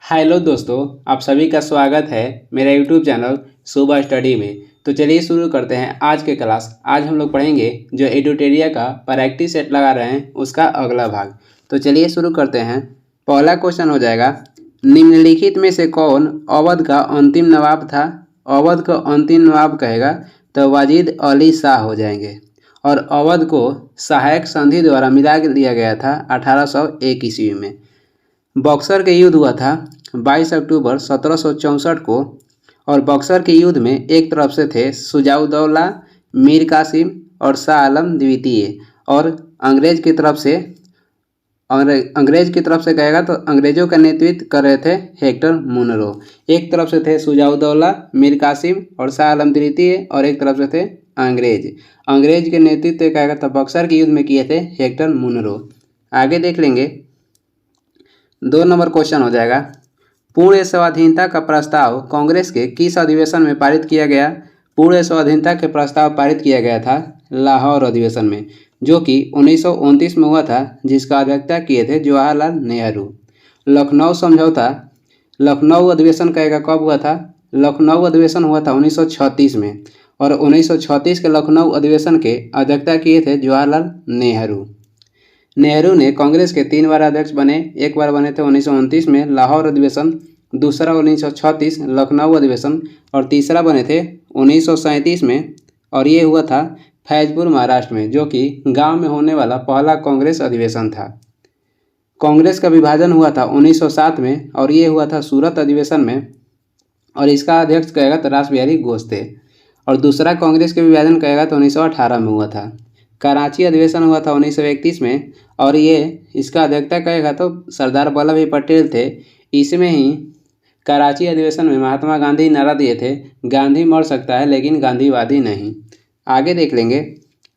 Hello दोस्तों, आप सभी का स्वागत है मेरा यूट्यूब चैनल सुबह स्टडी में। तो चलिए शुरू करते हैं आज के क्लास। आज हम लोग पढ़ेंगे जो एडुटेरिया का प्रैक्टिस सेट लगा रहे हैं उसका अगला भाग। तो चलिए शुरू करते हैं। पहला क्वेश्चन हो जाएगा, निम्नलिखित में से कौन अवध का अंतिम नवाब था? अवध का अंतिम नवाब कहेगा तो वाजिद अली शाह हो जाएंगे। और अवध को सहायक संधि द्वारा मिला दिया गया था 1801 ईस्वी में। बक्सर के युद्ध हुआ था 22 अक्टूबर 1764 को। और बक्सर के युद्ध में एक तरफ से थे सुजाउद्दौला, मीर कासिम और शाह आलम द्वितीय। और अंग्रेज की तरफ से कहेगा तो अंग्रेजों का नेतृत्व कर रहे थे हेक्टर मुनरो। एक तरफ से थे सुजाउद्दौला, मीर कासिम और शाह आलम द्वितीय, और एक तरफ से थे अंग्रेज के नेतृत्व कहेगा तो बक्सर के युद्ध में किए थे हेक्टर मुनरो। आगे देख लेंगे। 2 नंबर क्वेश्चन हो जाएगा, पूर्ण स्वाधीनता का प्रस्ताव कांग्रेस के किस अधिवेशन में पारित किया गया? पूर्ण स्वाधीनता के प्रस्ताव पारित किया गया था लाहौर अधिवेशन में, जो कि 1929 में हुआ था, जिसका अध्यक्षता किए थे जवाहरलाल नेहरू। लखनऊ अधिवेशन कहेगा कब हुआ था? लखनऊ अधिवेशन हुआ था 1936 में। और 1936 के लखनऊ अधिवेशन के अध्यक्षता किए थे जवाहरलाल नेहरू। नेहरू ने कांग्रेस के 3 बार अध्यक्ष बने। एक बार बने थे 1929 में लाहौर अधिवेशन, दूसरा 1936 लखनऊ अधिवेशन, और तीसरा बने थे 1937 में, और ये हुआ था फैजपुर महाराष्ट्र में, जो कि गांव में होने वाला पहला कांग्रेस अधिवेशन था। कांग्रेस का विभाजन हुआ था 1907 में, और ये हुआ था सूरत अधिवेशन में, और इसका अध्यक्ष कहेगा तो रासबिहारी घोष थे। और दूसरा कांग्रेस के विभाजन कहेगा तो 1918 में हुआ था। कराची अधिवेशन हुआ था 1931 में, और ये इसका अध्यक्षता कहेगा तो सरदार वल्लभ भाई पटेल थे। इसमें ही कराची अधिवेशन में महात्मा गांधी नारा दिए थे, गांधी मर सकता है लेकिन गांधीवादी नहीं। आगे देख लेंगे।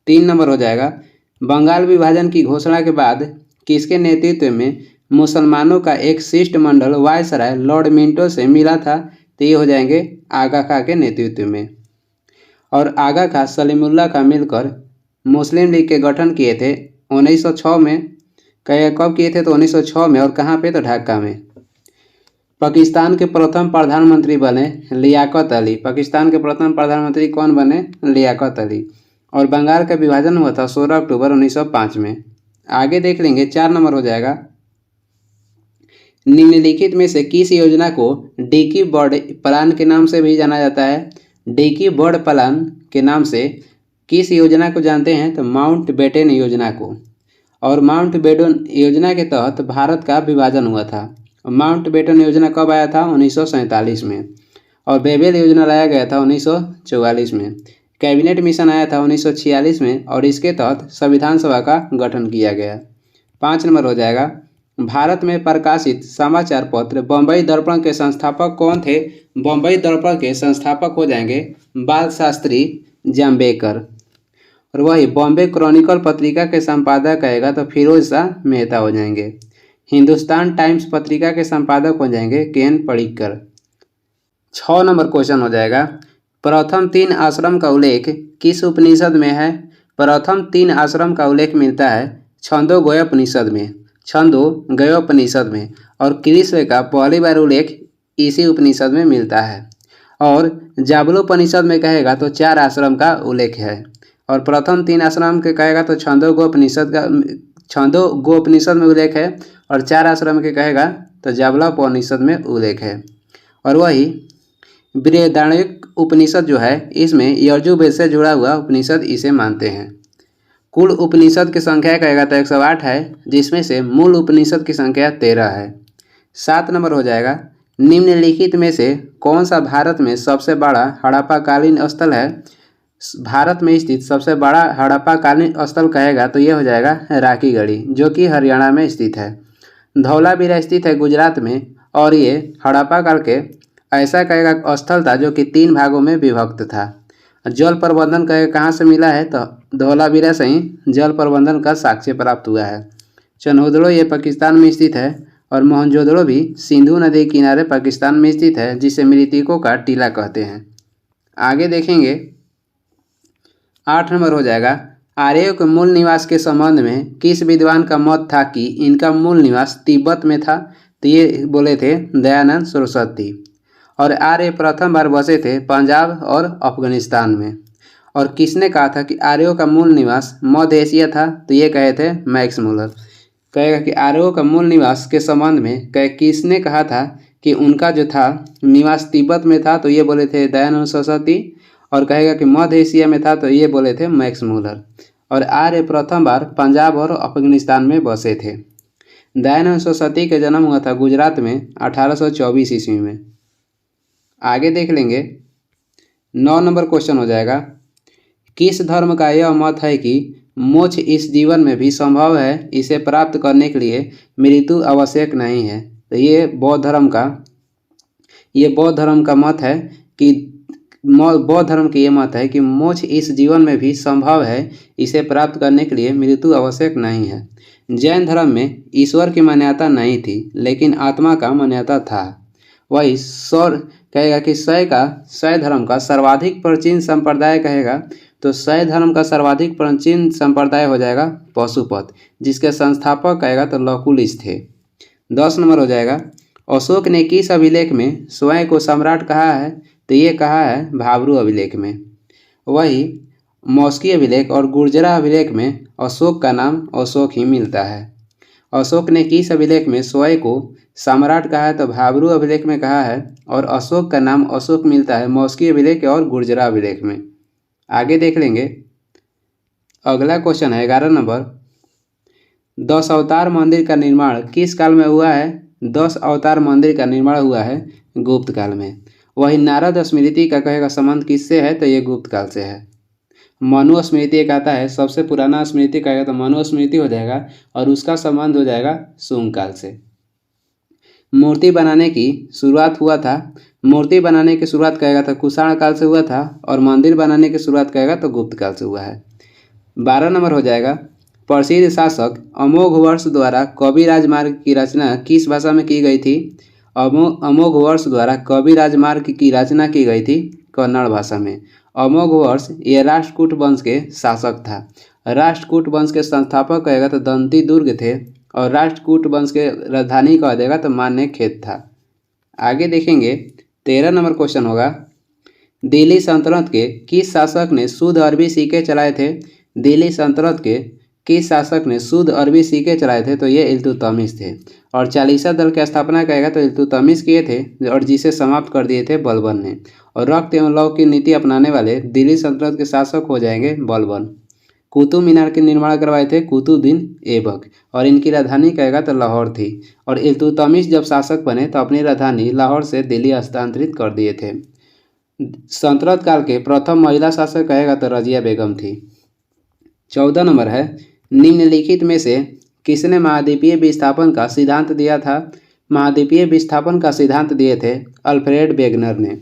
3 नंबर हो जाएगा, बंगाल विभाजन की घोषणा के बाद किसके नेतृत्व में मुसलमानों का एक शिष्टमंडल वायसराय लॉर्ड मिंटो से मिला था? तो ये हो जाएंगे आगा खां के नेतृत्व में। और आगा खां सलीमुल्लाह खां मिलकर मुस्लिम लीग के गठन किए थे 1906 में। कब किए थे? तो 1906 में। और कहाँ पे? तो ढाका में। पाकिस्तान के प्रथम प्रधानमंत्री बने लियाकत अली। पाकिस्तान के प्रथम प्रधानमंत्री कौन बने? लियाकत अली। और बंगाल का विभाजन हुआ था 16 अक्टूबर 1905 में। आगे देख लेंगे। 4 नंबर हो जाएगा, निम्नलिखित में से किस योजना को डिकी बर्ड प्लान के नाम से भी जाना जाता है? डिकी बर्ड प्लान के नाम से किस योजना को जानते हैं? तो माउंटबेटन योजना को। और माउंटबेटन योजना के तहत भारत का विभाजन हुआ था। माउंटबेटन योजना कब आया था? 1947 में। और बेबेल योजना लाया गया था 1944 में। कैबिनेट मिशन आया था 1946 में, और इसके तहत संविधान सभा का गठन किया गया। 5 नंबर हो जाएगा, भारत में प्रकाशित समाचार पत्र बम्बई दर्पण के संस्थापक कौन थे? बम्बई दर्पण के संस्थापक हो जाएंगे बाल शास्त्री जाम्बेकर। और वही बॉम्बे क्रॉनिकल पत्रिका के संपादक कहेगा तो फिरोज शाह मेहता हो जाएंगे। हिंदुस्तान टाइम्स पत्रिका के संपादक हो जाएंगे के.एन. पडिक्कर। 6 नंबर क्वेश्चन हो जाएगा, प्रथम 3 आश्रम का उल्लेख किस उपनिषद में है? प्रथम 3 आश्रम का उल्लेख मिलता है छंदोगयोपनिषद में। और कृष्ण का पहली बार उल्लेख इसी उपनिषद में मिलता है। और जाबलोपनिषद में कहेगा तो 4 आश्रम का उल्लेख है। और प्रथम 3 आश्रम के कहेगा तो छंदोगोपनिषद में उल्लेख है, और 4 आश्रम के कहेगा तो जाबलोपनिषद में उल्लेख है। और वही बृहदारण्यक उपनिषद जो है, इसमें यजुर्वेद से जुड़ा हुआ उपनिषद इसे मानते हैं। कुल उपनिषद की संख्या कहेगा तो 108 है, जिसमें से मूल उपनिषद की संख्या 13 है। 7 नंबर हो जाएगा, निम्नलिखित में से कौन सा भारत में सबसे बड़ा हड़प्पाकालीन स्थल है? भारत में स्थित सबसे बड़ा हड़प्पाकालीन स्थल कहेगा तो ये हो जाएगा राखी गढ़ी, जो कि हरियाणा में स्थित है। धौलावीरा स्थित है गुजरात में, और ये हड़प्पा काल के ऐसा कहेगा स्थल था जो कि 3 भागों में विभक्त था। जल प्रबंधन कहेगा कहाँ से मिला है? तो धौलावीरा से ही जल प्रबंधन का साक्ष्य प्राप्त हुआ है। चनोदड़ो ये पाकिस्तान में स्थित है, और मोहनजोदड़ो भी सिंधु नदी किनारे पाकिस्तान में स्थित है, जिसे मृतकों का टीला कहते हैं। आगे देखेंगे। 8 नंबर हो जाएगा, आर्यों के मूल निवास के संबंध में किस विद्वान का मत था कि इनका मूल निवास तिब्बत में था? तो ये बोले थे दयानंद सरस्वती। और आर्य प्रथम बार बसे थे पंजाब और अफगानिस्तान में। और किसने कहा था कि आर्यों का मूल निवास मध्य एशिया था, तो ये कहे थे मैक्स मुलर। कहेगा कि आर्यों का मूल निवास के संबंध में किसने कहा था कि उनका जो था निवास तिब्बत में था, तो ये बोले थे दयानंद सरस्वती। और कहेगा कि मध्य एशिया में था, तो ये बोले थे मैक्स मुलर। और आर्य प्रथम बार पंजाब और अफगानिस्तान में बसे थे। दयानंद सरस्वती का जन्म हुआ था गुजरात में 1824 ईस्वी में। आगे देख लेंगे 9 नंबर क्वेश्चन हो जाएगा, किस धर्म का यह मत है कि मोक्ष इस जीवन में भी संभव है, इसे प्राप्त करने के लिए मृत्यु आवश्यक नहीं है। तो ये बौद्ध धर्म का मत है कि बौद्ध धर्म की ये मत है कि मोक्ष इस जीवन में भी संभव है, इसे प्राप्त करने के लिए मृत्यु आवश्यक नहीं है। जैन धर्म में ईश्वर की मान्यता नहीं थी, लेकिन आत्मा का मान्यता था। वही सौर कहेगा कि शैव धर्म का सर्वाधिक प्राचीन संप्रदाय कहेगा, तो शैव धर्म का सर्वाधिक प्राचीन संप्रदाय हो जाएगा पशुपत, जिसके संस्थापक कहेगा तो लकुलिश थे। 10 नंबर हो जाएगा, अशोक ने किस अभिलेख में स्वयं को सम्राट कहा है, तो ये कहा है भाब्रू अभिलेख में। वही मौस्की अभिलेख और गुर्जरा अभिलेख में अशोक का नाम अशोक ही मिलता है। अशोक ने किस अभिलेख में स्वयं को सम्राट कहा है, तो भाब्रू अभिलेख में कहा है। और अशोक का नाम अशोक मिलता है मौस्की अभिलेख और गुर्जरा अभिलेख में। आगे देख लेंगे अगला क्वेश्चन है 11 नंबर, 10 अवतार मंदिर का निर्माण किस काल में हुआ है। 10 अवतार मंदिर का निर्माण हुआ है गुप्त काल में। वही नारद स्मृति का कहेगा संबंध किससे है, तो ये गुप्त काल से है। मनु स्मृति एक आता है, सबसे पुराना स्मृति कहेगा तो मनु स्मृति हो जाएगा, और उसका संबंध हो जाएगा शुंग काल से। मूर्ति बनाने की शुरुआत कहेगा तो कुषाण काल से हुआ था, और मंदिर बनाने की शुरुआत कहेगा तो गुप्त काल से हुआ है। 12 नंबर हो जाएगा, प्रसिद्ध शासक अमोघ वर्ष द्वारा कवि राजमार्ग की रचना किस भाषा में की गई थी। अमोघ वर्ष द्वारा कवि राजमार्ग की रचना की गई थी कन्नड़ भाषा में। अमोघ वर्ष ये राष्ट्रकूट वंश के शासक था। राष्ट्रकूट वंश के संस्थापक कहेगा तो दंती दुर्ग थे, और राष्ट्रकूट वंश के राजधानी कह देगा तो मान्यखेत था। आगे देखेंगे 13 नंबर क्वेश्चन होगा, दिल्ली सल्तनत के किस शासक ने शुद्ध अरबी सिक्के चलाए थे। दिल्ली सल्तनत के किस शासक ने शुद्ध अरबी सिक्के चलाए थे, तो ये इल्तुतमिश थे। और चालीसा दल की स्थापना कहेगा तो इल्तुतमिश किए थे, और जिसे समाप्त कर दिए थे बलबन ने। और रक्त एवं लौ की नीति अपनाने वाले दिल्ली सल्तनत के शासक हो जाएंगे बलबन। कुतुब मीनार के निर्माण करवाए थे कुतुबुद्दीन ऐबक, और इनकी राजधानी कहेगा तो लाहौर थी। और इल्तुतमिश जब शासक बने तो अपनी राजधानी लाहौर से दिल्ली हस्तांतरित कर दिए थे। सल्तनत काल के प्रथम महिला शासक कहेगा तो रजिया बेगम थी। 14 नंबर है, निम्नलिखित में से किसने महाद्वीपीय विस्थापन का सिद्धांत दिया था। महाद्वीपीय विस्थापन का सिद्धांत दिए थे अल्फ्रेड वेगनर ने।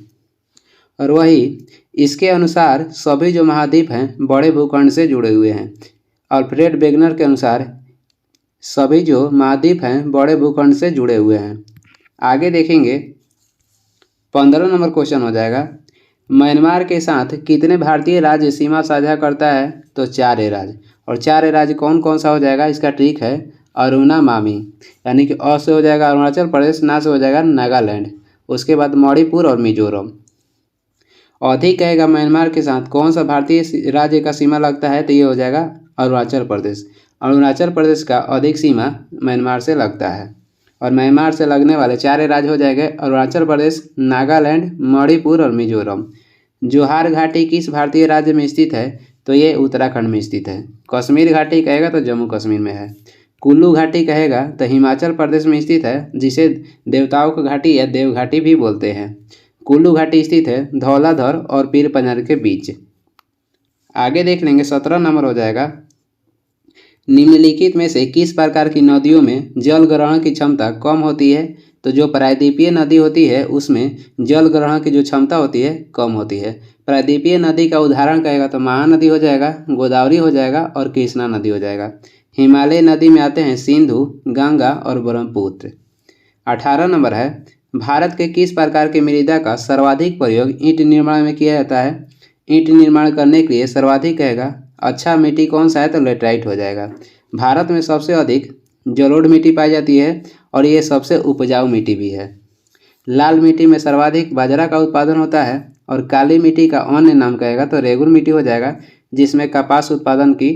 और वही इसके अनुसार सभी जो महाद्वीप हैं बड़े भूखंड से जुड़े हुए हैं। अल्फ्रेड वेगनर के अनुसार सभी जो महाद्वीप हैं बड़े भूखंड से जुड़े हुए हैं। आगे देखेंगे 15 नंबर क्वेश्चन हो जाएगा, म्यांमार के साथ कितने भारतीय राज्य सीमा साझा करता है, तो 4 राज्य। और 4 राज्य कौन कौन सा हो जाएगा, इसका ट्रिक है अरुणा मामी, यानी कि अ से हो जाएगा अरुणाचल प्रदेश, ना से हो जाएगा नागालैंड, उसके बाद मणिपुर और मिजोरम। अधिक कहेगा म्यांमार के साथ कौन सा भारतीय राज्य का सीमा लगता है, तो ये हो जाएगा अरुणाचल प्रदेश। अरुणाचल प्रदेश का अधिक सीमा म्यांमार से लगता है। और म्यांमार से लगने वाले 4 राज्य हो जाएंगे अरुणाचल प्रदेश, नागालैंड, मणिपुर और मिजोरम। जोहार घाटी किस भारतीय राज्य में स्थित है, तो ये उत्तराखंड में स्थित है। कश्मीर घाटी कहेगा तो जम्मू कश्मीर में है। कुल्लू घाटी कहेगा तो हिमाचल प्रदेश में स्थित है, जिसे देवताओं की घाटी या देव घाटी भी बोलते हैं। कुल्लू घाटी स्थित है धौलाधर और पीर पंजाल के बीच। आगे देख लेंगे 17 नंबर हो जाएगा, निम्नलिखित में से किस प्रकार की नदियों में जल ग्रहण की क्षमता कम होती है, तो जो प्रायद्वीपीय नदी होती है उसमें जल ग्रहण की जो क्षमता होती है कम होती है। प्रायद्वीपीय नदी का उदाहरण कहेगा तो महानदी हो जाएगा, गोदावरी हो जाएगा और कृष्णा नदी हो जाएगा। हिमालय नदी में आते हैं सिंधु, गंगा और ब्रह्मपुत्र। 18 नंबर है, भारत के किस प्रकार की मृदा का सर्वाधिक प्रयोग ईंट निर्माण में किया जाता है। ईंट निर्माण करने के लिए सर्वाधिक कहेगा अच्छा मिट्टी कौन सा है, तो लेटराइट हो जाएगा। भारत में सबसे अधिक जलोढ़ मिट्टी पाई जाती है, और ये सबसे उपजाऊ मिट्टी भी है। लाल मिट्टी में सर्वाधिक बाजरा का उत्पादन होता है और काली मिट्टी का अन्य नाम कहेगा तो रेगुर मिट्टी हो जाएगा, जिसमें कपास उत्पादन की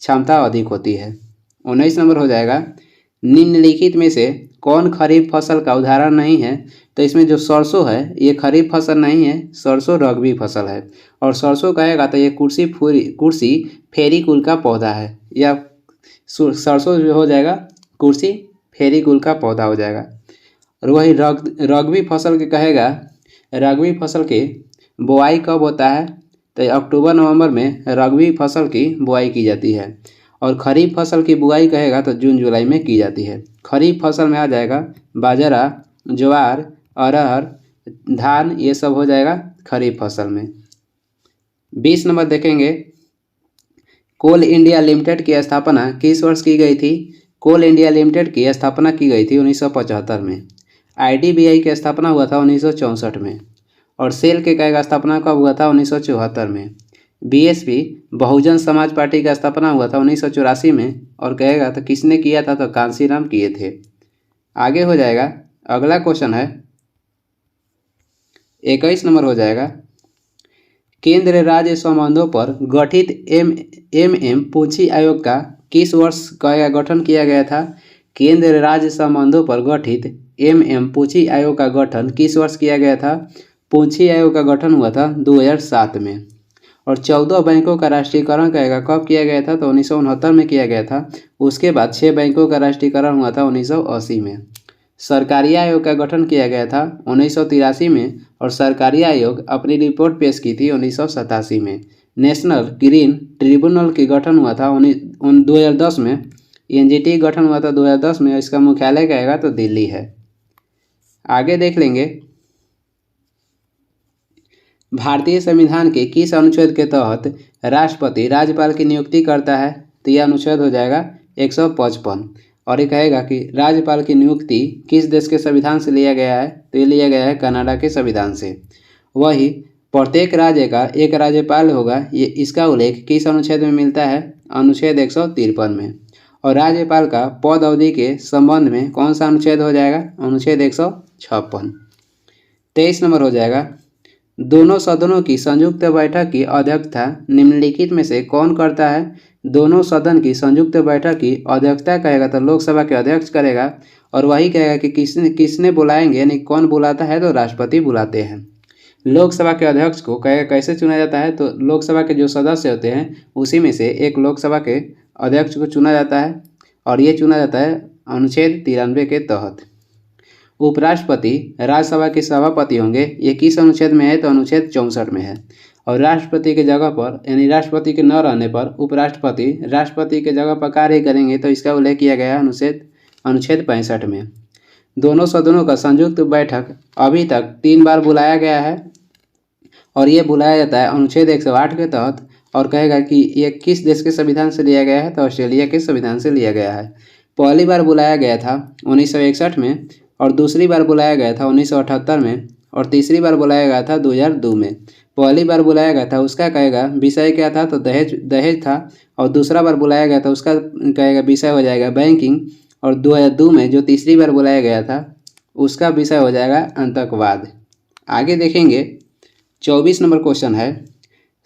क्षमता अधिक होती है। 19 नंबर हो जाएगा, निम्नलिखित में से कौन खरीफ फसल का उदाहरण नहीं है? तो इसमें जो सरसों है ये खरीफ फसल नहीं है, सरसों रबी फसल है। और सरसों कहेगा तो ये कुर्सी फेरी कुल का पौधा है, या सरसों जो हो जाएगा कुर्सी फेरी कुल का पौधा हो जाएगा। और वही रग्बी फसल के कहेगा, रग्बी फसल की बुआई कब होता है? तो अक्टूबर नवंबर में रग्बी फसल की बुआई की जाती है। और खरीफ फसल की बुआई कहेगा तो जून जुलाई में की जाती है। खरीफ फसल में आ जाएगा बाजरा, ज्वार, अरहर, धान, ये सब हो जाएगा खरीफ फसल में। 20 नंबर देखेंगे, कोल इंडिया लिमिटेड की स्थापना किस वर्ष की गई थी? कोल इंडिया लिमिटेड की स्थापना की गई थी 1975 में। IDBI की स्थापना हुआ था 1964 में। और सेल के कहेगा स्थापना कब हुआ था? 1974 में। BSP बहुजन समाज पार्टी का स्थापना हुआ था 1984 में। और कहेगा तो किसने किया था? तो कांसीराम किए थे। आगे हो जाएगा, अगला क्वेश्चन है 21 नंबर हो जाएगा, केंद्र राज्य संबंधों पर गठित MM पूंछी आयोग का किस वर्ष का गठन किया गया था? केंद्र राज्य संबंधों पर गठित MM पूंछी आयोग का गठन किस वर्ष किया गया था? पूंछी आयोग का गठन हुआ था 2007 में। और 14 बैंकों का राष्ट्रीयकरण कहेगा कब किया गया था? तो 1969 में किया गया था। उसके बाद 6 बैंकों का राष्ट्रीयकरण हुआ था 1980 में। सरकारी आयोग का गठन किया गया था 1983 में। और सरकारी आयोग अपनी रिपोर्ट पेश की थी 1987 में। नेशनल ग्रीन ट्रिब्यूनल की गठन हुआ था 2010 में। NGT गठन हुआ था 2010 में। इसका मुख्यालय कहेगा तो दिल्ली है। आगे देख लेंगे, भारतीय संविधान के किस अनुच्छेद के तहत राष्ट्रपति राज्यपाल की नियुक्ति करता है? तो यह अनुच्छेद हो जाएगा 155। और ये कहेगा कि राज्यपाल की नियुक्ति किस देश के संविधान से लिया गया है? तो ये लिया गया है कनाडा के संविधान से। वही प्रत्येक राज्य का एक राज्यपाल होगा, ये इसका उल्लेख किस अनुच्छेद में मिलता है? अनुच्छेद 153 में। और राज्यपाल का पद अवधि के संबंध में कौन सा अनुच्छेद हो जाएगा? अनुच्छेद 156। 23 नंबर हो जाएगा, दोनों सदनों की संयुक्त बैठक की अध्यक्षता निम्नलिखित में से कौन करता है? दोनों सदन की संयुक्त बैठक की अध्यक्षता कहेगा तो लोकसभा के अध्यक्ष करेगा। और वही कहेगा कि किसने बुलाएंगे, यानी कौन बुलाता है? तो राष्ट्रपति बुलाते हैं। लोकसभा के अध्यक्ष को कहेगा कैसे चुना जाता है? तो लोकसभा के जो सदस्य होते हैं उसी में से एक लोकसभा के अध्यक्ष को चुना जाता है। और ये चुना जाता है अनुच्छेद 93 के तहत। उपराष्ट्रपति राज्यसभा के सभापति होंगे, ये किस अनुच्छेद में है? तो अनुच्छेद 64 में है। और राष्ट्रपति के जगह पर, यानी राष्ट्रपति के न रहने पर उपराष्ट्रपति राष्ट्रपति के जगह पर कार्य करेंगे, तो इसका उल्लेख किया गया है अनुच्छेद 65 में। दोनों सदनों का संयुक्त बैठक अभी तक 3 बार बुलाया गया है। और ये बुलाया जाता है अनुच्छेद 108 के तहत। और कहेगा कि ये किस देश के संविधान से लिया गया है? तो ऑस्ट्रेलिया के संविधान से लिया गया है। पहली बार बुलाया गया था 1961 में। और दूसरी बार बुलाया गया था 1978 में। और तीसरी बार बुलाया गया था 2002 में। पहली बार बुलाया गया था उसका कहेगा विषय क्या था? तो दहेज था। और दूसरा बार बुलाया गया था उसका कहेगा विषय हो जाएगा बैंकिंग। और 2002 में जो तीसरी बार बुलाया गया था उसका विषय हो जाएगा आतंकवाद। आगे देखेंगे, 24 नंबर क्वेश्चन है,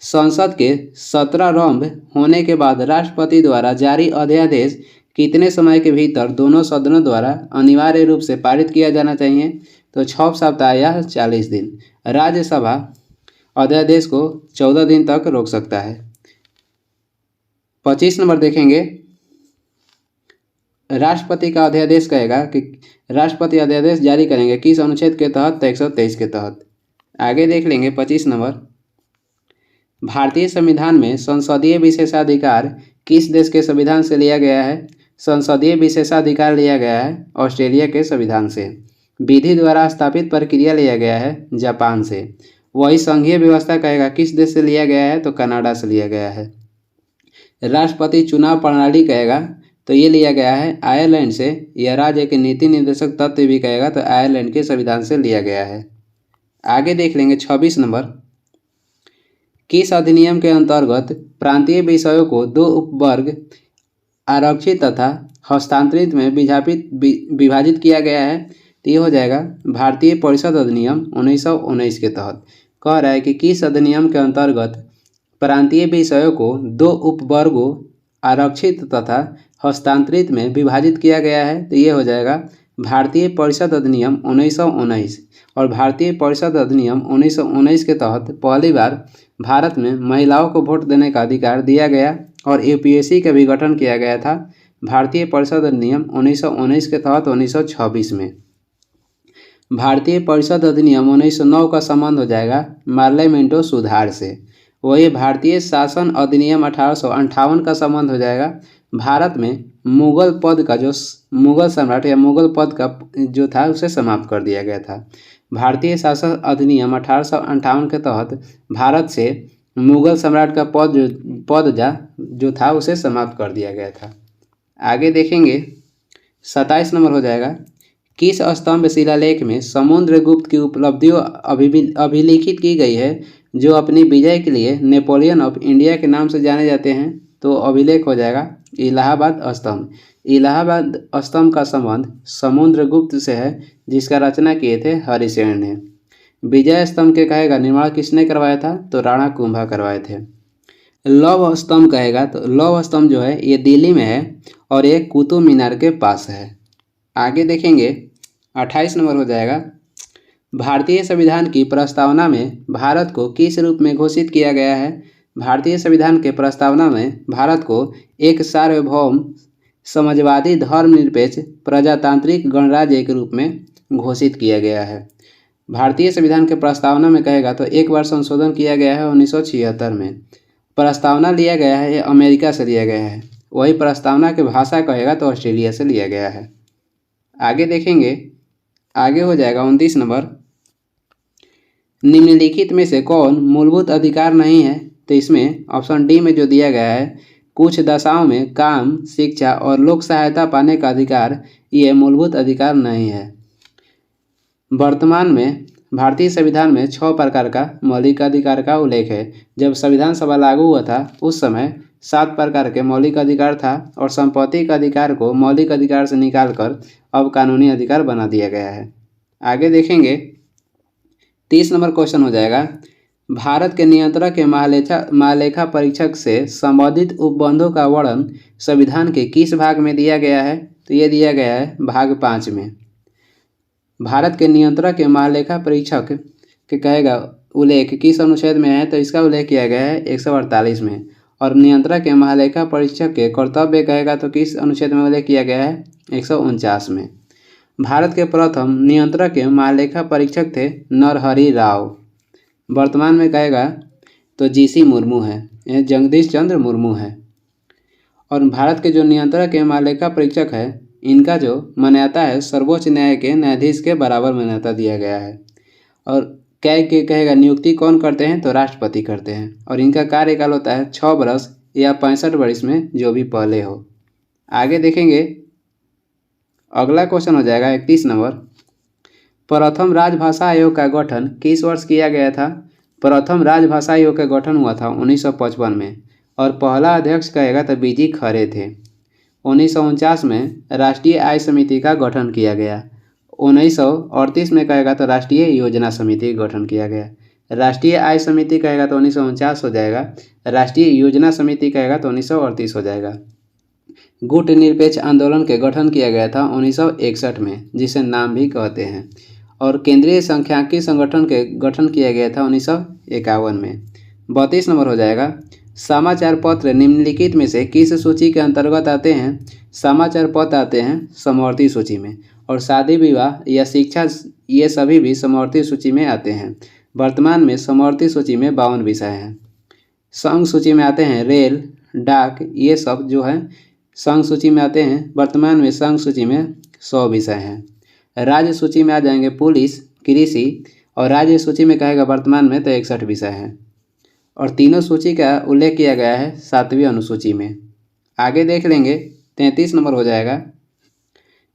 संसद के 17 रंभ होने के बाद राष्ट्रपति द्वारा जारी अध्यादेश कितने समय के भीतर दोनों सदनों द्वारा अनिवार्य रूप से पारित किया जाना चाहिए? तो 6 सप्ताह या 40 दिन। राज्यसभा अध्यादेश को 14 दिन तक रोक सकता है। 25 नंबर देखेंगे, राष्ट्रपति का अध्यादेश कहेगा कि राष्ट्रपति अध्यादेश जारी करेंगे किस अनुच्छेद के तहत? तो 123 के तहत। आगे देख लेंगे 25 नंबर, भारतीय संविधान में संसदीय विशेषाधिकार किस देश के संविधान से लिया गया है? संसदीय विशेषाधिकार लिया गया है ऑस्ट्रेलिया के संविधान से। विधि द्वारा स्थापित प्रक्रिया लिया गया है जापान से। वही संघीय व्यवस्था कहेगा किस देश से लिया गया है? तो कनाडा से लिया गया है। राष्ट्रपति चुनाव प्रणाली कहेगा तो ये लिया गया है आयरलैंड से। यह राज्य के नीति निर्देशक तत्व भी कहेगा तो आयरलैंड के संविधान से लिया गया है। आगे देख लेंगे 26 नंबर, किस अधिनियम के अंतर्गत प्रांतीय विषयों को 2 उपवर्ग आरक्षित तथा हस्तांतरित में विभाजित किया गया है? तो ये हो जाएगा भारतीय परिषद अधिनियम 1919 के तहत। कह रहा है कि किस अधिनियम के अंतर्गत प्रांतीय विषयों को 2 उपवर्गों आरक्षित तथा हस्तांतरित में विभाजित किया गया है? तो ये हो जाएगा भारतीय परिषद अधिनियम 1919। और भारतीय परिषद अधिनियम 1919 के तहत पहली बार भारत में महिलाओं को वोट देने का अधिकार दिया गया और यूपीएससी का भी गठन किया गया था भारतीय परिषद अधिनियम 1919 के तहत 1926 में। भारतीय परिषद अधिनियम 1909 का संबंध हो जाएगा मार्ले मिंटो सुधार से। वही भारतीय शासन अधिनियम 1858 का संबंध हो जाएगा भारत में मुगल पद का जो मुगल सम्राट या मुगल पद का जो था उसे समाप्त कर दिया गया था। भारतीय शासन अधिनियम 1858 के तहत भारत से मुगल सम्राट का पद जो था उसे समाप्त कर दिया गया था। आगे देखेंगे 27 नंबर हो जाएगा किस स्तंभ शिलालेख में समुद्रगुप्त की उपलब्धियों अभिलिखित की गई है जो अपनी विजय के लिए नेपोलियन ऑफ इंडिया के नाम से जाने जाते हैं? तो अभिलेख हो जाएगा इलाहाबाद स्तंभ। इलाहाबाद स्तंभ का संबंध समुद्रगुप्त से है जिसका रचना किए थे हरिसेन ने। विजय स्तंभ के कहेगा निर्माण किसने करवाया था? तो राणा कुंभा करवाए थे। लौह स्तंभ कहेगा तो लौह स्तंभ जो है ये दिल्ली में है और ये कुतुब मीनार के पास है। आगे देखेंगे 28 नंबर हो जाएगा भारतीय संविधान की प्रस्तावना में भारत को किस रूप में घोषित किया गया है? भारतीय संविधान के प्रस्तावना में भारत को एक सार्वभौम समाजवादी धर्मनिरपेक्ष प्रजातांत्रिक गणराज्य के रूप में घोषित किया गया है। भारतीय संविधान के प्रस्तावना में कहेगा तो एक बार संशोधन किया गया है 1976 में। प्रस्तावना लिया गया है ये अमेरिका से लिया गया है। वही प्रस्तावना की भाषा कहेगा तो ऑस्ट्रेलिया से लिया गया है। आगे देखेंगे आगे हो जाएगा 29 नंबर निम्नलिखित में से कौन मूलभूत अधिकार नहीं है? तो इसमें ऑप्शन डी में जो दिया गया है कुछ दशाओं में काम, शिक्षा और लोक सहायता पाने का अधिकार ये मूलभूत अधिकार नहीं है। वर्तमान में भारतीय संविधान में 6 प्रकार का मौलिक अधिकार का उल्लेख है। जब संविधान सभा लागू हुआ था उस समय 7 प्रकार के मौलिक अधिकार था और संपत्ति का अधिकार को मौलिक अधिकार से निकालकर अब कानूनी अधिकार बना दिया गया है। आगे देखेंगे 30 नंबर क्वेश्चन हो जाएगा भारत के नियंत्रक के महालेखा परीक्षक से संबंधित उपबंधों का वर्णन संविधान के किस भाग में दिया गया है? तो ये दिया गया है भाग 5 में। भारत के नियंत्रक के महालेखा परीक्षक के कहेगा उल्लेख किस अनुच्छेद में है? तो इसका उल्लेख किया गया है 148 में। और नियंत्रक के महालेखा परीक्षक के कर्तव्य कहेगा तो किस अनुच्छेद में उल्लेख किया गया है? 149 में। भारत के प्रथम नियंत्रक के महालेखा परीक्षक थे नरहरि राव। वर्तमान में कहेगा तो जीसी मुर्मू है, यह जगदीश चंद्र मुर्मू है। और भारत के जो नियंत्रक के महालेखा परीक्षक है इनका जो मान्यता है सर्वोच्च न्यायालय के न्यायाधीश के बराबर मान्यता दिया गया है। और क्या के कहेगा नियुक्ति कौन करते हैं? तो राष्ट्रपति करते हैं। और इनका कार्यकाल होता है 6 वर्ष या 65 वर्ष में जो भी पहले हो। आगे देखेंगे अगला क्वेश्चन हो जाएगा 31 नंबर प्रथम राजभाषा आयोग का गठन किस वर्ष किया गया था? प्रथम राजभाषा आयोग का गठन हुआ था 1955 में और पहला अध्यक्ष कहेगा तो बीजी खरे थे। 1949 में राष्ट्रीय आय समिति का गठन किया गया। 1938 में कहेगा तो राष्ट्रीय योजना समिति का गठन किया गया। राष्ट्रीय आय समिति कहेगा तो 1949 हो जाएगा, राष्ट्रीय योजना समिति कहेगा तो 1938 हो जाएगा। गुट निरपेक्ष आंदोलन के गठन किया गया था 1961 में जिसे नाम भी कहते हैं। और केंद्रीय सांख्यिकी संगठन के गठन किया गया था 1951 में। 32 नंबर हो जाएगा समाचार पत्र निम्नलिखित में से किस सूची के अंतर्गत आते हैं? समाचार पत्र आते हैं समवर्ती सूची में। और शादी विवाह या शिक्षा ये सभी भी समवर्ती सूची में आते हैं। वर्तमान में समवर्ती सूची में 52 विषय हैं। संघ सूची में आते हैं रेल, डाक, ये सब जो है संघ सूची में आते हैं। वर्तमान में संघ सूची में 100 विषय हैं। राज्य सूची में आ जाएंगे पुलिस, कृषि और राज्य सूची में कहेगा वर्तमान में तो 61 विषय हैं। और तीनों सूची का उल्लेख किया गया है 7वीं अनुसूची में। आगे देख लेंगे 33 नंबर हो जाएगा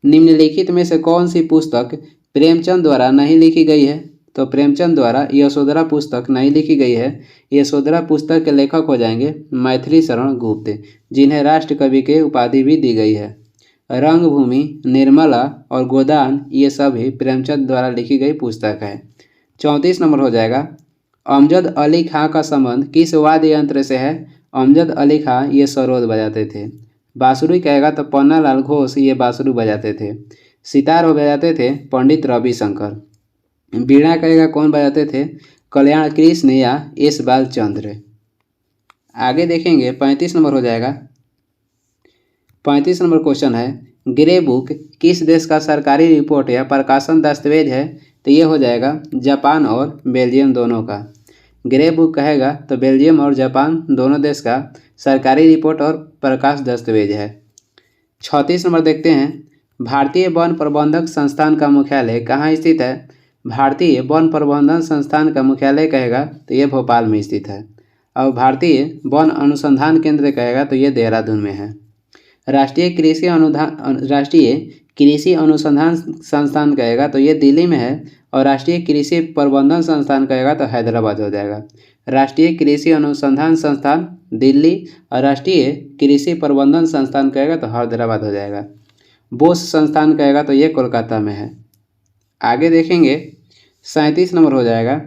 निम्नलिखित में से कौन सी पुस्तक प्रेमचंद द्वारा नहीं लिखी गई है? तो प्रेमचंद द्वारा यशोधरा पुस्तक नहीं लिखी गई है। यशोधरा पुस्तक के लेखक हो जाएंगे मैथिली शरण गुप्त जिन्हें राष्ट्र कवि के उपाधि भी दी गई है। रंगभूमि, निर्मला और गोदान ये सभी प्रेमचंद द्वारा लिखी गई पुस्तक है। 34 नंबर हो जाएगा, अमजद अली खां का संबंध किस वाद्य यंत्र से है? अमजद अली खां ये सरोद बजाते थे। बांसुरी कहेगा तो पन्नालाल घोष ये बांसुरी बजाते थे। सितार बजाते थे पंडित रविशंकर। वीणा कहेगा कौन बजाते थे? कल्याण कृष्ण या एस बालचंद्र। आगे देखेंगे 35 नंबर हो जाएगा। 35 नंबर क्वेश्चन है, ग्रे बुक किस देश का सरकारी रिपोर्ट या प्रकाशन दस्तावेज है? तो ये हो जाएगा जापान और बेल्जियम दोनों का। ग्रे बुक कहेगा तो बेल्जियम और जापान दोनों देश का सरकारी रिपोर्ट और प्रकाश दस्तावेज है। 36 नंबर देखते हैं, भारतीय वन प्रबंधक संस्थान का मुख्यालय कहाँ स्थित है? भारतीय वन प्रबंधन संस्थान का मुख्यालय कहेगा तो ये भोपाल में स्थित है। और भारतीय वन अनुसंधान केंद्र कहेगा तो ये देहरादून में है। राष्ट्रीय कृषि अनुसंधान संस्थान कहेगा तो ये दिल्ली में है। और राष्ट्रीय कृषि प्रबंधन संस्थान कहेगा तो हैदराबाद हो जाएगा। राष्ट्रीय कृषि अनुसंधान संस्थान दिल्ली और राष्ट्रीय कृषि प्रबंधन संस्थान कहेगा तो हैदराबाद हो जाएगा। बोस संस्थान कहेगा तो ये कोलकाता में है। आगे देखेंगे 37 नंबर हो जाएगा,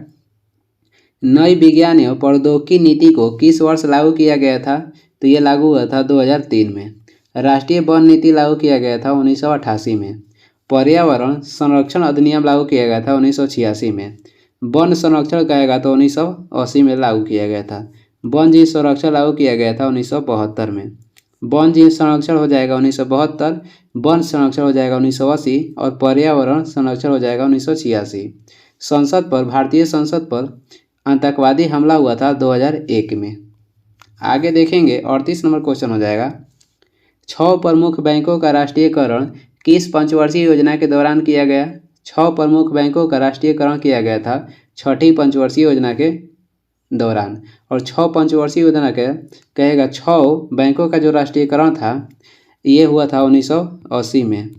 नई विज्ञान एवं प्रौद्योगिकी नीति को किस वर्ष लागू किया गया था? तो ये लागू हुआ था 2003 में। राष्ट्रीय वन नीति लागू किया गया था 1988 में। पर्यावरण संरक्षण अधिनियम लागू किया गया था 1986 में। वन संरक्षण कहेगा तो 1980 में लागू किया गया था। वन जीव संरक्षण लागू किया गया था 1972 में। वन जीव संरक्षण हो जाएगा 1972, वन संरक्षण हो जाएगा 1980 और पर्यावरण संरक्षण हो जाएगा 1986। भारतीय संसद पर आतंकवादी हमला हुआ था 2001 में। आगे देखेंगे 38 नंबर क्वेश्चन हो जाएगा, 6 प्रमुख बैंकों का राष्ट्रीयकरण किस पंचवर्षीय योजना के दौरान किया गया? 6 प्रमुख बैंकों का राष्ट्रीयकरण किया गया था 6ठी पंचवर्षीय योजना के दौरान। और 6 पंचवर्षीय योजना के कहेगा 6 बैंकों का जो राष्ट्रीयकरण था ये हुआ था 1980 में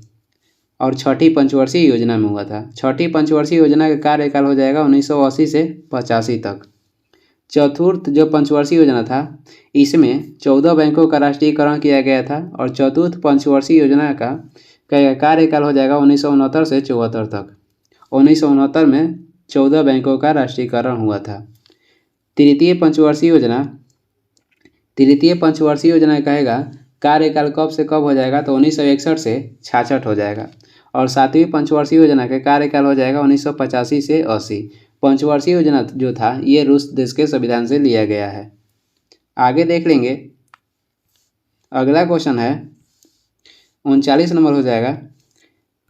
और 6ठी पंचवर्षीय योजना में हुआ था। 6ठी पंचवर्षीय योजना का कार्यकाल हो जाएगा 1980 से 85 तक। चतुर्थ जो पंचवर्षीय योजना था इसमें 14 बैंकों का राष्ट्रीयकरण किया गया था और चतुर्थ पंचवर्षीय योजना का कार्यकाल हो जाएगा 1969 से 74 तक। 1969 में 14 बैंकों का राष्ट्रीयकरण हुआ था। तृतीय पंचवर्षीय योजना कहेगा कार्यकाल कब से कब हो जाएगा? तो 1961 से 66 हो जाएगा। और 7वीं पंचवर्षीय योजना का कार्यकाल हो जाएगा 1985 से 80। पंचवर्षीय योजना जो था ये रूस देश के संविधान से लिया गया है। आगे देख लेंगे, अगला क्वेश्चन है 39 नंबर हो जाएगा,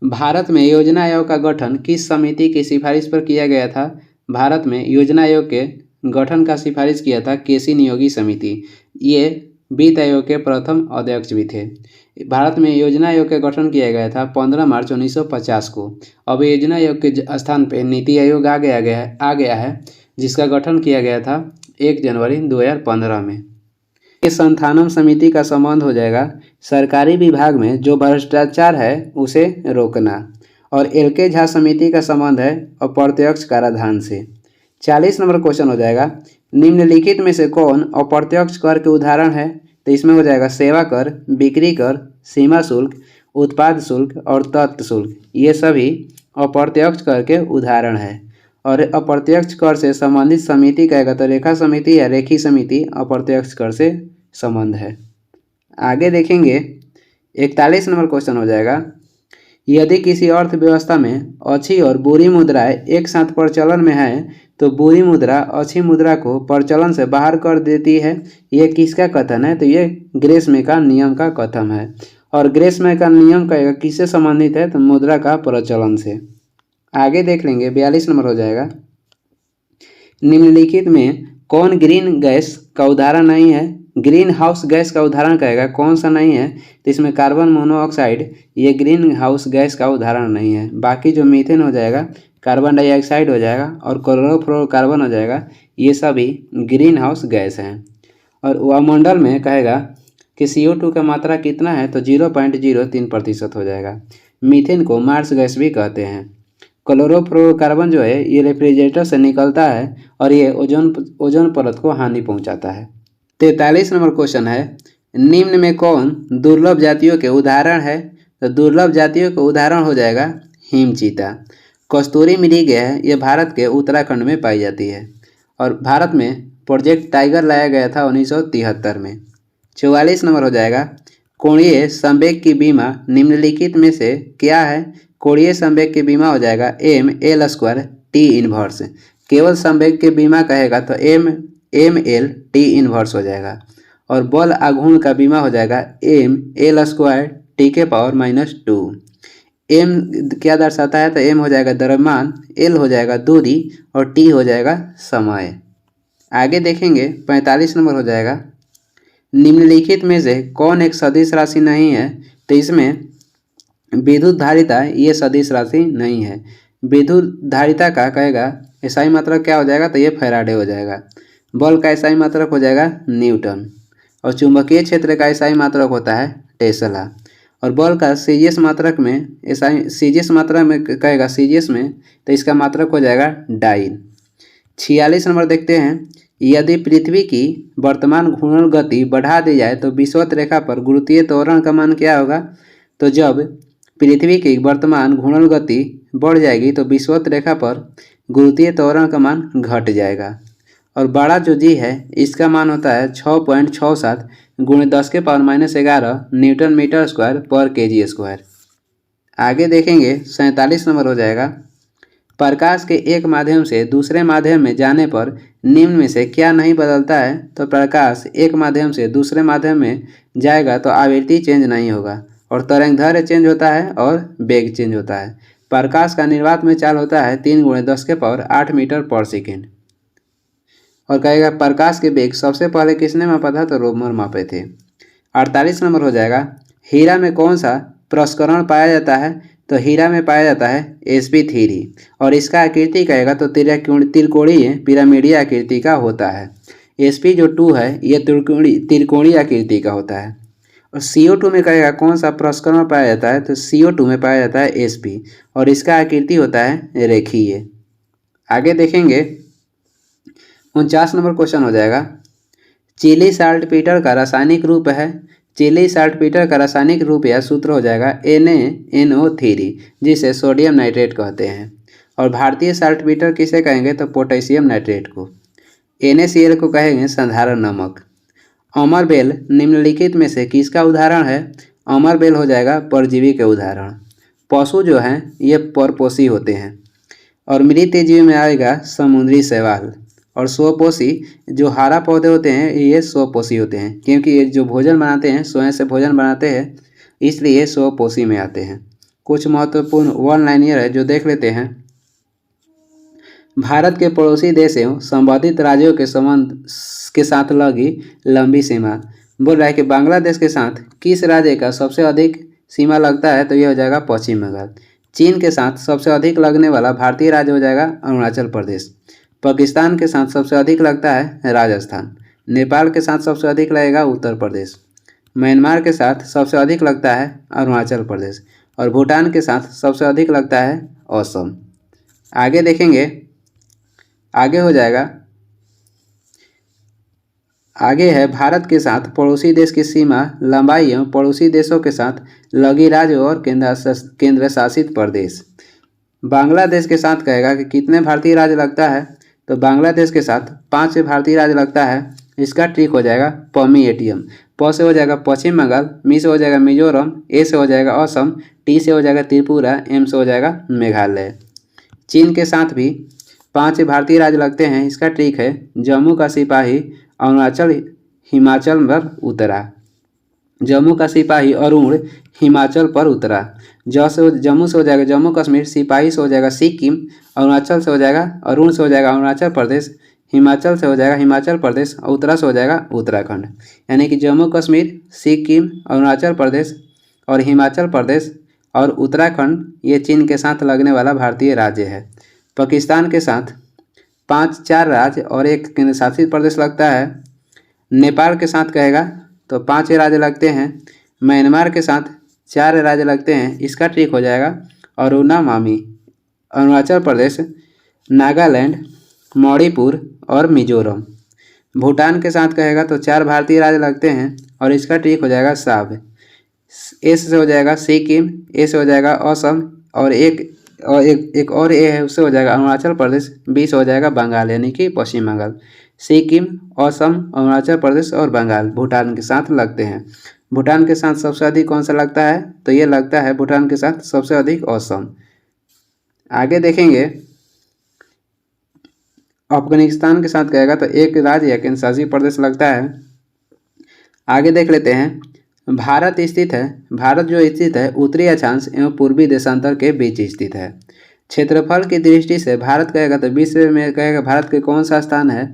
भारत में योजना आयोग का गठन किस समिति की सिफारिश पर किया गया था? भारत में योजना आयोग के गठन का सिफारिश किया था केसी नियोगी समिति। ये वित्त आयोग के प्रथम अध्यक्ष भी थे। भारत में योजना आयोग का गठन किया गया था 15 मार्च 1950 को। अब योजना आयोग के स्थान पे नीति आयोग आ गया है जिसका गठन किया गया था 1 जनवरी 2015 में। इस संस्थानम समिति का संबंध हो जाएगा सरकारी विभाग में जो भ्रष्टाचार है उसे रोकना। और एल.के. झा समिति का संबंध है अप्रत्यक्ष कराधान से। 40 नंबर क्वेश्चन हो जाएगा, निम्नलिखित में से कौन अप्रत्यक्ष कर के उदाहरण है? तो इसमें हो जाएगा सेवा कर, बिक्री कर, सीमा शुल्क, उत्पाद शुल्क और तत्व शुल्क। ये सभी अप्रत्यक्ष कर के उदाहरण है। और अप्रत्यक्ष कर से संबंधित समिति कहेगा तो रेखा समिति या रेखी समिति अप्रत्यक्ष कर से संबंध है। आगे देखेंगे 41 नंबर क्वेश्चन हो जाएगा, यदि किसी अर्थव्यवस्था में अच्छी और बुरी मुद्राएं एक साथ प्रचलन में है तो बुरी मुद्रा अच्छी मुद्रा को प्रचलन से बाहर कर देती है। ये किसका कथन है? तो ये ग्रेसमे का नियम का कथन है। और ग्रेसमे का नियम कहेगा किससे संबंधित है? तो मुद्रा का प्रचलन से। आगे देख लेंगे 42 नंबर हो जाएगा, निम्नलिखित में कौन ग्रीन गैस का उदाहरण नहीं है? ग्रीन हाउस गैस का उदाहरण कहेगा कौन सा नहीं है? तो इसमें कार्बन मोनोऑक्साइड ये ग्रीन हाउस गैस का उदाहरण नहीं है। बाकी जो मीथेन हो जाएगा, कार्बन डाइऑक्साइड हो जाएगा और क्लोरोफ्लोरोकार्बन हो जाएगा, ये सभी ग्रीन हाउस गैस हैं। और वायुमंडल में कहेगा कि CO2 का मात्रा कितना है? तो 0.03% हो जाएगा। मीथेन को मार्स गैस भी कहते हैं। क्लोरोफ्लोरोकार्बन जो है ये रेफ्रिजरेटर से निकलता है और ये ओजोन परत को हानि पहुंचाता है। 43 नंबर क्वेश्चन है, निम्न में कौन दुर्लभ जातियों के उदाहरण है? तो दुर्लभ जातियों का उदाहरण हो जाएगा हिम चीता। कस्तूरी मृग है, यह भारत के उत्तराखंड में पाई जाती है और भारत में प्रोजेक्ट टाइगर लाया गया था 1973 में। 44 नंबर हो जाएगा कोणीय संवेग की बीमा निम्नलिखित में से क्या है। कोणीय संवेग की बीमा हो जाएगा ml² T इनवर्स। केवल संवेग के बीमा कहेगा तो ml T इनवर्स हो जाएगा। और बल आघूर्ण का बीमा हो जाएगा ml² T⁻²। m क्या दर्शाता है, तो m हो जाएगा द्रव्यमान, l हो जाएगा दूरी और t हो जाएगा समय। आगे देखेंगे 45 नंबर हो जाएगा निम्नलिखित में से कौन एक सदिश राशि नहीं है। तो इसमें विद्युत धारिता ये सदिश राशि नहीं है। विद्युत धारिता का कहेगा एसआई मात्रक क्या हो जाएगा, तो ये फैराडे हो जाएगा। बल का एसआई मात्रक हो जाएगा न्यूटन और चुंबकीय क्षेत्र का एसआई मात्रक होता है टेस्ला। और बल का सीजीएस मात्रक में सीजीएस मात्रा में कहेगा सीजीएस में, तो इसका मात्रक हो जाएगा डाइन। 46 नंबर देखते हैं यदि पृथ्वी की वर्तमान घूर्णन गति बढ़ा दी जाए तो विषुवत रेखा पर गुरुत्वीय त्वरण का मान क्या होगा। तो जब पृथ्वी की वर्तमान घूर्णन गति बढ़ जाएगी तो विषुवत रेखा पर गुरुत्वीय त्वरण का मान घट जाएगा। और बड़ा जो जी है इसका मान होता है 6.67 × 10⁻⁻11 न्यूटन मीटर स्क्वायर पर केजी स्क्वायर। आगे देखेंगे 47 नंबर हो जाएगा प्रकाश के एक माध्यम से दूसरे माध्यम में जाने पर निम्न में से क्या नहीं बदलता है। तो प्रकाश एक माध्यम से दूसरे माध्यम में जाएगा तो आवृत्ति चेंज नहीं होगा और तरंगदैर्घ्य चेंज होता है और वेग चेंज होता है। प्रकाश का निर्वात में चाल होता है 3 × 10⁸ मीटर पर सेकेंड। और कहेगा प्रकाश के वेग सबसे पहले किसने मापा था, तो रोमर मापे थे। 48 नंबर हो जाएगा हीरा में कौन सा प्रस्करण पाया जाता है। तो हीरा में पाया जाता है sp3 और इसका आकृति कहेगा तो त्रिकोणीय पिरामिडीय आकृति का होता है। sp जो 2 है ये त्रिकोणीय आकृति का होता है। और CO2 में कहेगा कौन सा प्रस्करण पाया जाता है। तो CO2 में पाया जाता है sp और इसका आकृति होता है रेखीय। आगे देखेंगे 49 नंबर क्वेश्चन हो जाएगा चिली साल्टपीटर का रासायनिक रूप है। चिली साल्टपीटर का रासायनिक रूप या सूत्र हो जाएगा NaNO3 जिसे सोडियम नाइट्रेट कहते हैं। और भारतीय साल्टपीटर किसे कहेंगे, तो पोटेशियम नाइट्रेट को। NaCl को कहेंगे साधारण नमक। अमरबेल निम्नलिखित में से किसका उदाहरण है। अमरबेल हो जाएगा परजीवी के उदाहरण। पशु जो हैं ये परपोषी होते हैं। और मृत जीव में आएगा समुद्री शैवाल। और स्वपोषी जो हरा पौधे होते हैं ये स्वपोषी होते हैं क्योंकि ये जो भोजन बनाते हैं स्वयं से भोजन बनाते हैं इसलिए स्वपोषी में आते हैं। कुछ महत्वपूर्ण वन लाइनर है जो देख लेते हैं। भारत के पड़ोसी देश एवं संबंधित राज्यों के संबंध के साथ लगी लंबी सीमा। बोल रहा है कि बांग्लादेश के साथ किस राज्य का सबसे अधिक सीमा लगता है, तो यह हो जाएगा पश्चिम बंगाल। चीन के साथ सबसे अधिक लगने वाला भारतीय राज्य हो जाएगा अरुणाचल प्रदेश। पाकिस्तान के साथ सबसे अधिक लगता है राजस्थान। नेपाल के साथ सबसे अधिक लगेगा उत्तर प्रदेश। म्यांमार के साथ सबसे अधिक लगता है अरुणाचल प्रदेश। और भूटान के साथ सबसे अधिक लगता है असम। आगे देखेंगे आगे हो जाएगा आगे है भारत के साथ पड़ोसी देश की सीमा लंबाई एवं पड़ोसी देशों के साथ लगी राज्य और केंद्र शासित प्रदेश। बांग्लादेश के साथ कहेगा कि कितने भारतीय राज्य लगता है, तो बांग्लादेश के साथ 5 भारतीय राज्य लगता है। इसका ट्रिक हो जाएगा पमी-एटीएम। प से हो जाएगा पश्चिम बंगाल, मी से हो जाएगा मिजोरम, ए से हो जाएगा असम, टी से हो जाएगा त्रिपुरा, एम से हो जाएगा मेघालय। चीन के साथ भी 5 भारतीय राज्य लगते हैं। इसका ट्रिक है जम्मू का सिपाही अरुणाचल हिमाचल पर उतरा। जम्मू का सिपाही अरुण हिमाचल पर उतरा। जम्मू से हो जाएगा जम्मू कश्मीर, सिपाही से हो जाएगा सिक्किम, अरुणाचल से हो जाएगा अरुण से हो जाएगा अरुणाचल प्रदेश, हिमाचल से हो जाएगा हिमाचल प्रदेश और उत्तरा से हो जाएगा उत्तराखंड। यानी कि जम्मू कश्मीर, सिक्किम, अरुणाचल प्रदेश और हिमाचल प्रदेश और उत्तराखंड ये चीन के साथ लगने वाला भारतीय राज्य है। पाकिस्तान के साथ 4 राज्य और एक केंद्र शासित प्रदेश लगता है। नेपाल के साथ कहेगा तो 5 राज्य लगते हैं। म्यांमार के साथ 4 राज्य लगते हैं। इसका ट्रिक हो जाएगा अरुणामामी, अरुणाचल प्रदेश, नागालैंड, मणिपुर और मिजोरम। भूटान के साथ कहेगा तो 4 भारतीय राज्य लगते हैं और इसका ट्रिक हो जाएगा साब। एस से हो जाएगा सिक्किम, ए से हो जाएगा असम, और एक और ए है उससे हो जाएगा अरुणाचल प्रदेश, बी से हो जाएगा बंगाल यानी कि पश्चिम बंगाल। सिक्किम, असम, अरुणाचल प्रदेश और बंगाल भूटान के साथ लगते हैं। भूटान के साथ सबसे अधिक कौन सा लगता है? तो ये लगता है भूटान के साथ सबसे अधिक असम। आगे देखेंगे अफगानिस्तान के साथ कहेगा तो एक राज्य या केंद्र शासित प्रदेश लगता है। आगे देख लेते हैं भारत स्थित है। भारत जो स्थित है उत्तरी अक्षांश एवं पूर्वी देशांतर के बीच स्थित है। क्षेत्रफल की दृष्टि से भारत कहेगा तो विश्व में कहेगा भारत के कौन सा स्थान है?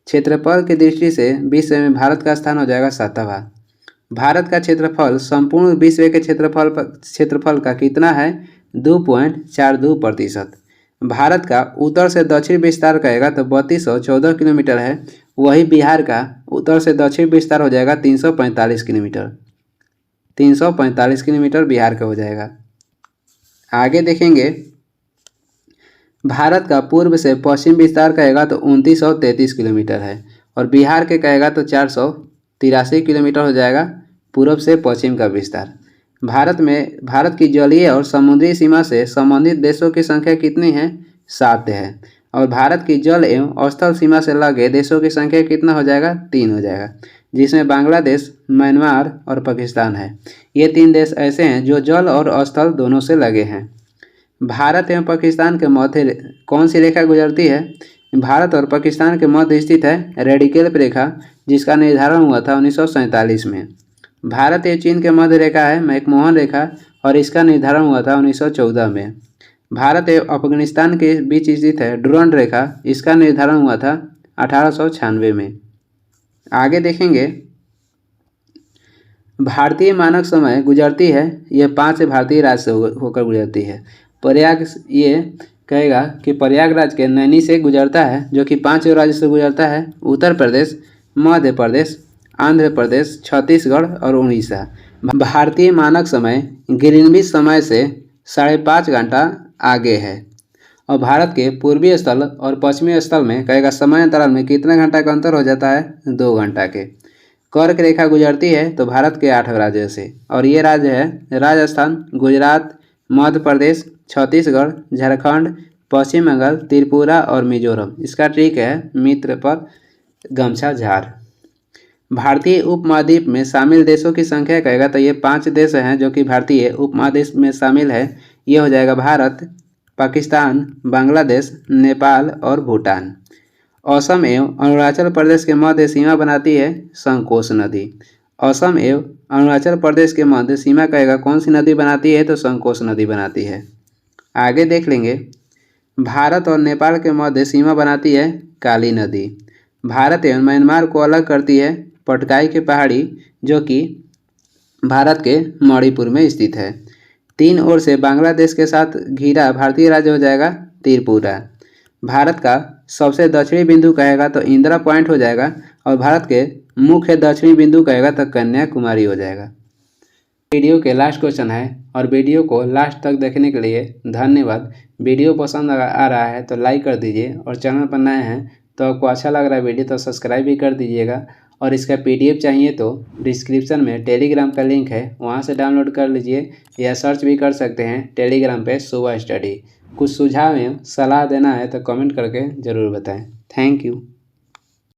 क्षेत्रफल की दृष्टि से विश्व में भारत का स्थान हो जाएगा 7वां। भारत का क्षेत्रफल संपूर्ण विश्व के क्षेत्रफल का कितना है? 2.42%। भारत का उत्तर से दक्षिण विस्तार कहेगा तो 3214 किलोमीटर है। वही बिहार का उत्तर से दक्षिण विस्तार हो जाएगा 345 किलोमीटर। 345 किलोमीटर बिहार का हो जाएगा। आगे देखेंगे भारत का पूर्व से पश्चिम विस्तार कहेगा तो 2933 किलोमीटर है, और बिहार के कहेगा तो 483 किलोमीटर हो जाएगा पूर्व से पश्चिम का विस्तार। भारत की जलीय और समुद्री सीमा से संबंधित देशों की संख्या कितनी है? 7 है। और भारत की जल एवं स्थल सीमा से लगे देशों की संख्या कितना हो जाएगा? 3 हो जाएगा, जिसमें बांग्लादेश, म्यांमार और पाकिस्तान है। ये 3 देश ऐसे हैं जो जल और स्थल दोनों से लगे हैं। भारत एवं पाकिस्तान के मध्य कौन सी रेखा गुजरती है? भारत और पाकिस्तान के मध्य स्थित है रेडिकल रेखा, जिसका निर्धारण हुआ था 1947 में। भारत एवं चीन के मध्य रेखा है मैकमोहन रेखा, और इसका निर्धारण हुआ था 1914 में। भारत एवं अफगानिस्तान के बीच स्थित है डुरंड रेखा, इसका निर्धारण हुआ था 1896 में। आगे देखेंगे भारतीय मानक समय गुजरती है, यह 5 भारतीय राज्य से होकर गुजरती है। प्रयाग, ये कहेगा कि प्रयागराज के नैनी से गुजरता है, जो कि 5 राज्य से गुजरता है, उत्तर प्रदेश, मध्य प्रदेश, आंध्र प्रदेश, छत्तीसगढ़ और उड़ीसा। भारतीय मानक समय ग्रीनविच समय से 5.5 घंटा आगे है। और भारत के पूर्वी स्थल और पश्चिमी स्थल में कहेगा समय अंतराल में कितने घंटा का अंतर हो जाता है? 2 घंटा के। कर्क रेखा गुजरती है तो भारत के 8 राज्यों से, और ये राज्य है राजस्थान, गुजरात, मध्य प्रदेश, छत्तीसगढ़, झारखंड, पश्चिम बंगाल, त्रिपुरा और मिजोरम। इसका ट्रिक है मित्र पर गमछा झाड़। भारतीय उपमहाद्वीप में शामिल देशों की संख्या कहेगा तो ये 5 देश हैं जो कि भारतीय उपमहाद्वीप में शामिल है। ये हो जाएगा भारत, पाकिस्तान, बांग्लादेश, नेपाल और भूटान। असम एवं अरुणाचल प्रदेश के मध्य सीमा बनाती है संकोश नदी। असम एवं अरुणाचल प्रदेश के मध्य सीमा कहेगा कौन सी नदी बनाती है? तो संकोश नदी बनाती है। आगे देख लेंगे भारत और नेपाल के मध्य सीमा बनाती है काली नदी। भारत एवं म्यांमार को अलग करती है पटकाई की पहाड़ी, जो कि भारत के मणिपुर में स्थित है। 3 ओर से बांग्लादेश के साथ घिरा भारतीय राज्य हो जाएगा त्रिपुरा। भारत का सबसे दक्षिणी बिंदु कहेगा तो इंदिरा पॉइंट हो जाएगा, और भारत के मुख्य दक्षिणी बिंदु कहेगा तो कन्याकुमारी हो जाएगा। वीडियो के लास्ट क्वेश्चन है, और वीडियो को लास्ट तक देखने के लिए धन्यवाद। वीडियो पसंद आ रहा है तो लाइक कर दीजिए, और चैनल पर नए हैं तो आपको अच्छा लग रहा है वीडियो तो सब्सक्राइब भी कर दीजिएगा। और इसका PDF चाहिए तो डिस्क्रिप्शन में टेलीग्राम का लिंक है, वहाँ से डाउनलोड कर लीजिए, या सर्च भी कर सकते हैं टेलीग्राम पे सुबह स्टडी। कुछ सुझाव या सलाह देना है तो कमेंट करके ज़रूर बताएं। Thank you.